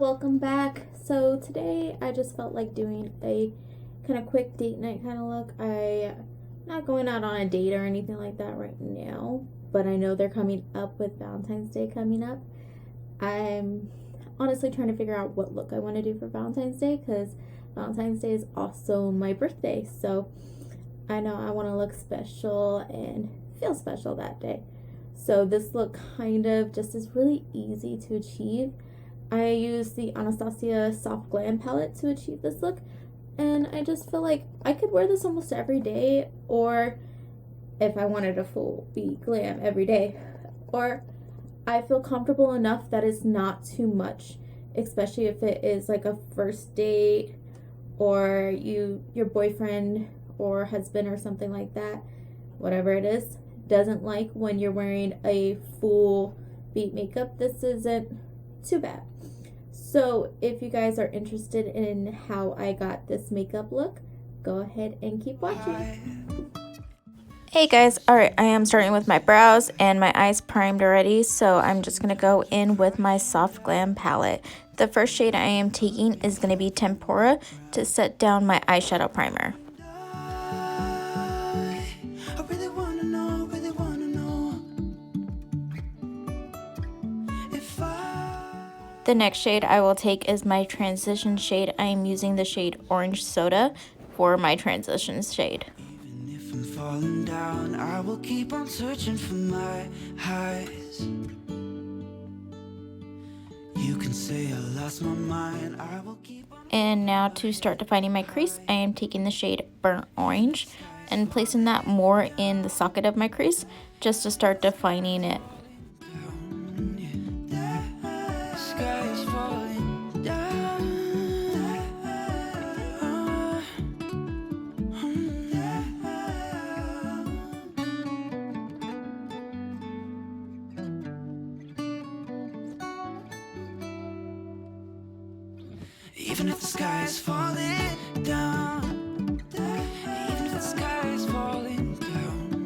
welcome back. So today I just felt like doing a kind of quick date night kind of look. I'm not going out on a date or anything like that right now, but I know they're coming up with Valentine's Day coming up. I'm honestly trying to figure out what look I want to do for Valentine's Day because Valentine's Day is also my birthday, so I know I want to look special and feel special that day. So this look kind of just is really easy to achieve. I use the Anastasia Soft Glam palette to achieve this look, and I just feel like I could wear this almost every day, or if I wanted a full be glam every day, or I feel comfortable enough that it's not too much, especially if it is like a first date or your boyfriend or husband or something like that, whatever it is, doesn't like when you're wearing a full beat makeup. This isn't too bad. So if you guys are interested in how I got this makeup look, go ahead and keep watching. Hey guys, alright, I am starting with my brows and my eyes primed already, so I'm just going to go in with my Soft Glam palette. The first shade I am taking is going to be Tempura to set down my eyeshadow primer. The next shade I will take is my transition shade. I am using the shade Orange Soda for my transition shade. Even if I'm falling down, I will keep on searching for my highs. You can say I lost my mind, I will keep on. And now to start defining my crease, I am taking the shade Burnt Orange and placing that more in the socket of my crease just to start defining it. Even if the sky is falling down, even if the sky is falling down,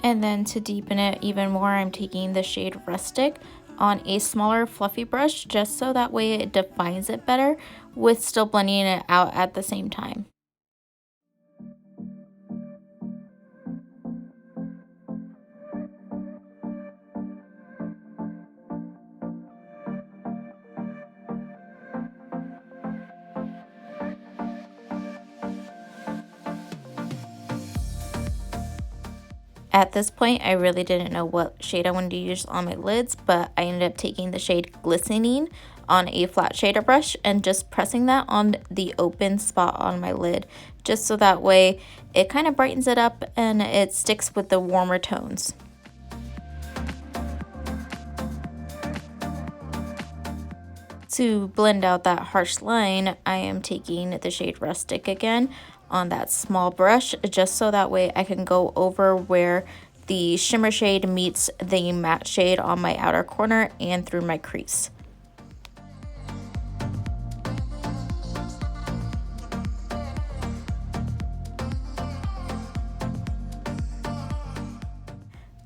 And then to deepen it even more, I'm taking the shade Rustic on a smaller fluffy brush just so that way it defines it better with still blending it out at the same time. At this point, I really didn't know what shade I wanted to use on my lids, but I ended up taking the shade Glistening on a flat shader brush and just pressing that on the open spot on my lid, just so that way it kind of brightens it up and it sticks with the warmer tones. To blend out that harsh line, I am taking the shade Rustic again on that small brush, just so that way I can go over where the shimmer shade meets the matte shade on my outer corner and through my crease.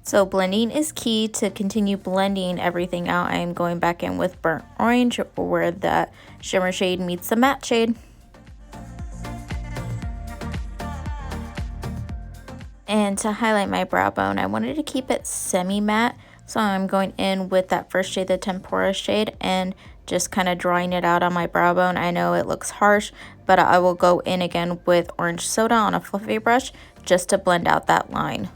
So blending is key. To continue blending everything out, I am going back in with Burnt Orange where the shimmer shade meets the matte shade. And to highlight my brow bone, I wanted to keep it semi-matte, so I'm going in with that first shade, the Tempura shade, and just kind of drawing it out on my brow bone. I know it looks harsh, but I will go in again with Orange Soda on a fluffy brush just to blend out that line.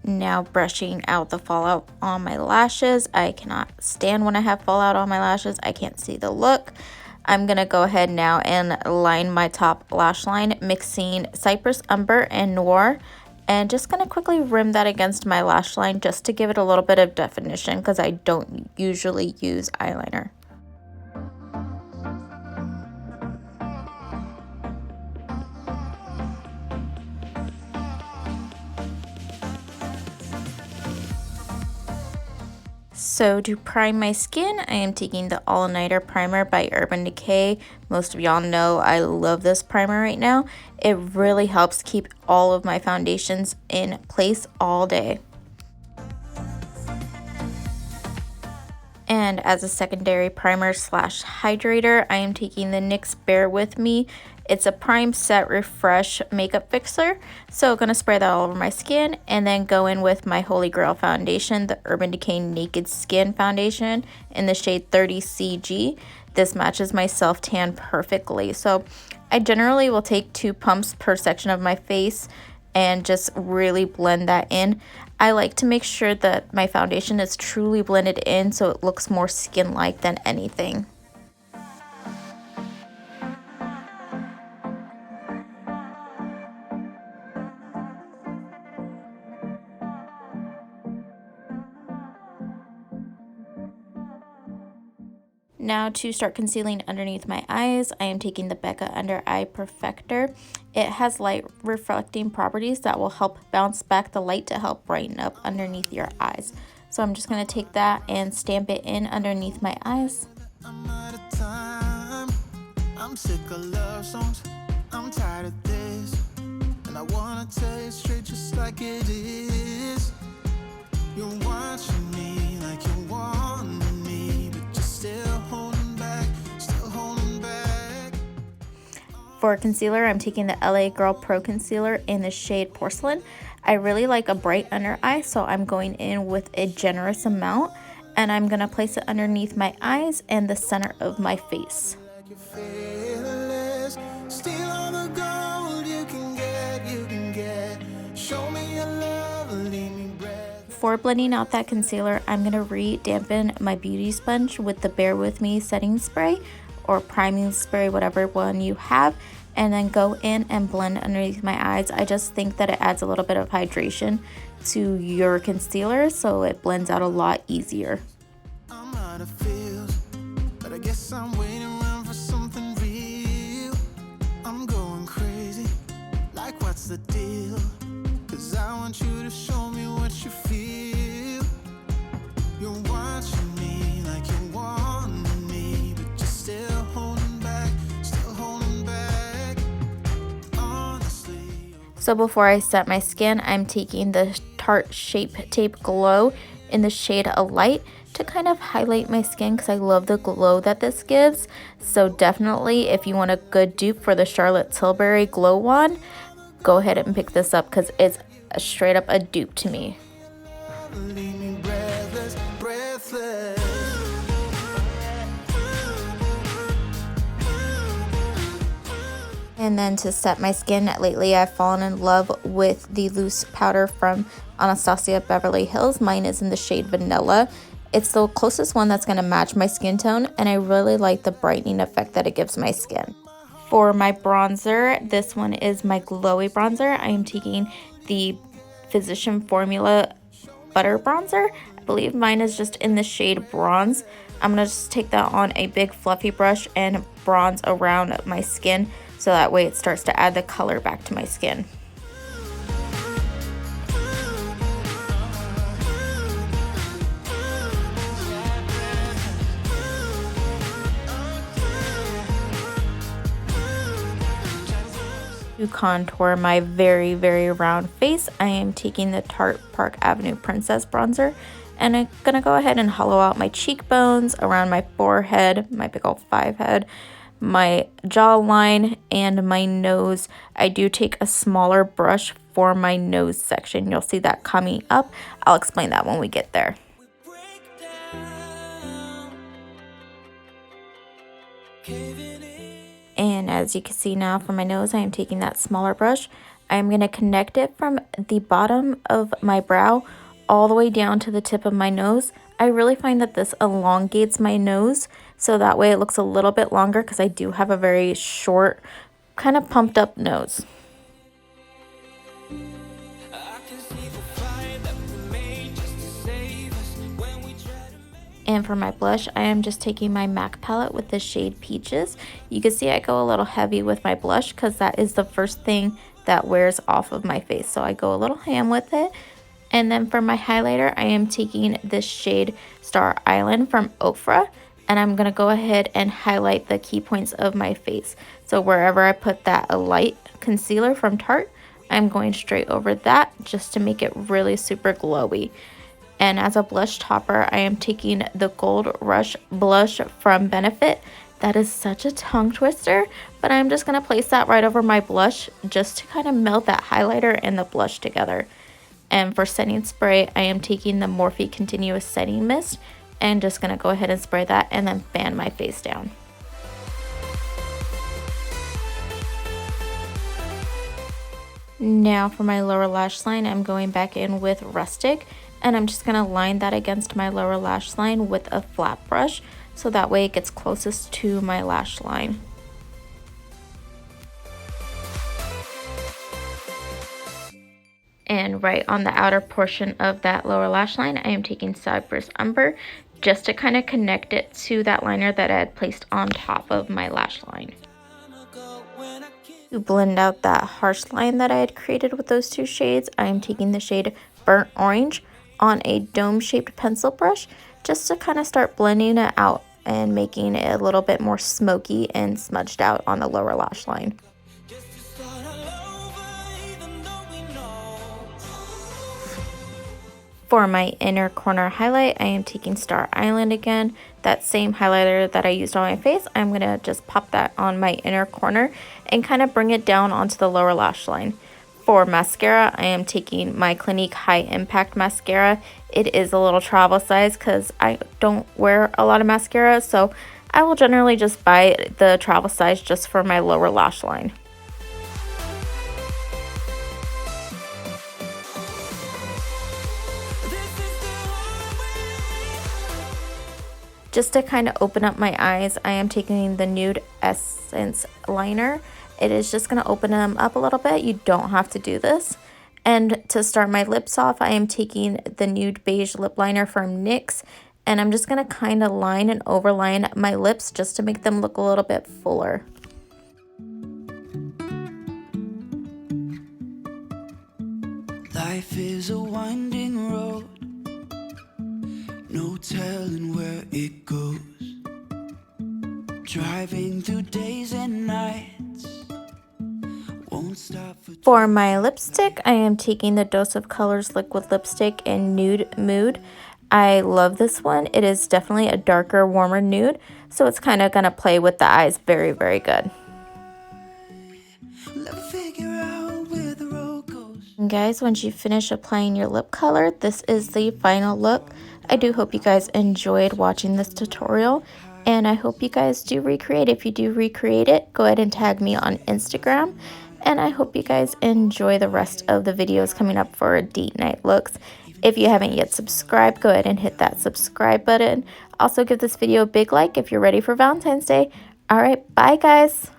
Now brushing out the fallout on my lashes. I cannot stand when I have fallout on my lashes. I can't see the look. I'm going to go ahead now and line my top lash line, mixing Cypress Umber and Noir, and just going to quickly rim that against my lash line just to give it a little bit of definition because I don't usually use eyeliner. So to prime my skin, I am taking the All Nighter Primer by Urban Decay. Most of y'all know I love this primer right now. It really helps keep all of my foundations in place all day. And as a secondary primer slash hydrator, I am taking the NYX Bear With Me. It's a Prime Set Refresh makeup fixer. So I'm going to spray that all over my skin and then go in with my Holy Grail foundation, the Urban Decay Naked Skin Foundation in the shade 30 CG. This matches my self tan perfectly. So I generally will take 2 pumps per section of my face and just really blend that in. I like to make sure that my foundation is truly blended in so it looks more skin-like than anything. Now to start concealing underneath my eyes, I am taking the Becca Under Eye Perfector. It has light reflecting properties that will help bounce back the light to help brighten up underneath your eyes. So I'm just going to take that and stamp it in underneath my eyes. I'm out of time. I'm sick of love songs. I'm tired of this. And I wanna tell you straight just like it is. You're watching me like you want me, but you're still holding back, still holding back. For concealer, I'm taking the LA Girl Pro Concealer in the shade Porcelain. I really like a bright under eye, so I'm going in with a generous amount, and I'm going to place it underneath my eyes and the center of my face. Like you're fearless. Steal all the gold you can get. Show me your love, leave me breath. For blending out that concealer, I'm going to re-dampen my beauty sponge with the Bear With Me setting spray or priming spray, whatever one you have, and then go in and blend underneath my eyes. I just think that it adds a little bit of hydration to your concealer, so it blends out a lot easier. I'm out of feels, but I guess I'm waiting around for something real. I'm going crazy, like what's the deal? 'Cause I want you to show me what you feel. You're watching me like you want me, but you're still holding back, still holding back. Honestly. So before I set my skin, I'm taking the Tarte Shape Tape Glow in the shade Alight to kind of highlight my skin because I love the glow that this gives. So definitely, if you want a good dupe for the Charlotte Tilbury Glow Wand, go ahead and pick this up because it's straight up a dupe to me. Leave me breathless, breathless. And then to set my skin, lately I've fallen in love with the loose powder from Anastasia Beverly Hills. Mine is in the shade Vanilla. It's the closest one that's going to match my skin tone, and I really like the brightening effect that it gives my skin. For my bronzer, this one is my glowy bronzer. I am taking the Physician Formula Butter Bronzer. I believe mine is just in the shade Bronze. I'm going to just take that on a big fluffy brush and bronze around my skin so that way it starts to add the color back to my skin. To contour my very, very round face, I am taking the Tarte Park Avenue Princess Bronzer, and I'm gonna go ahead and hollow out my cheekbones, around my forehead, my big old 5 head, my jawline, and my nose. I do take a smaller brush for my nose section. You'll see that coming up. I'll explain that when we get there. Break down, caving in. And as you can see now for my nose, I am taking that smaller brush. I'm going to connect it from the bottom of my brow all the way down to the tip of my nose. I really find that this elongates my nose, so that way it looks a little bit longer because I do have a very short, kind of pumped up nose. I can see the fire that we made just to save us when we try to make. And for my blush, I am just taking my MAC palette with the shade Peaches. You can see I go a little heavy with my blush because that is the first thing that wears off of my face. So I go a little ham with it. And then for my highlighter, I am taking this shade Star Island from Ofra, and I'm going to go ahead and highlight the key points of my face. So wherever I put that light concealer from Tarte, I'm going straight over that just to make it really super glowy. And as a blush topper, I am taking the Gold Rush blush from Benefit. That is such a tongue twister, but I'm just going to place that right over my blush just to kind of melt that highlighter and the blush together. And for setting spray, I am taking the Morphe Continuous Setting Mist and just going to go ahead and spray that and then fan my face down. Now for my lower lash line, I'm going back in with Rustic, and I'm just going to line that against my lower lash line with a flat brush so that way it gets closest to my lash line. And right on the outer portion of that lower lash line, I am taking Cypress Umber just to kind of connect it to that liner that I had placed on top of my lash line. To blend out that harsh line that I had created with those two shades, I am taking the shade Burnt Orange on a dome-shaped pencil brush just to kind of start blending it out and making it a little bit more smoky and smudged out on the lower lash line. For my inner corner highlight, I am taking Star Island again. That same highlighter that I used on my face, I'm going to just pop that on my inner corner and kind of bring it down onto the lower lash line. For mascara, I am taking my Clinique High Impact Mascara. It is a little travel size because I don't wear a lot of mascara, so I will generally just buy the travel size just for my lower lash line. Just to kind of open up my eyes, I am taking the Nude Essence Liner. It is just going to open them up a little bit. You don't have to do this. And to start my lips off, I am taking the Nude Beige Lip Liner from NYX. And I'm just going to kind of line and overline my lips just to make them look a little bit fuller. Life is a winding road, no telling where it goes. Driving through days and nights, won't stop for my lipstick, I am taking the Dose of Colors Liquid Lipstick in Nude Mood. I love this one. It is definitely a darker, warmer nude, so it's kind of going to play with the eyes very, very good. And guys, once you finish applying your lip color, this is the final look. I do hope you guys enjoyed watching this tutorial, and I hope you guys do recreate. If you do recreate it, go ahead and tag me on Instagram, and I hope you guys enjoy the rest of the videos coming up for date night looks. If you haven't yet subscribed, go ahead and hit that subscribe button. Also give this video a big like if you're ready for Valentine's Day. All right, bye guys.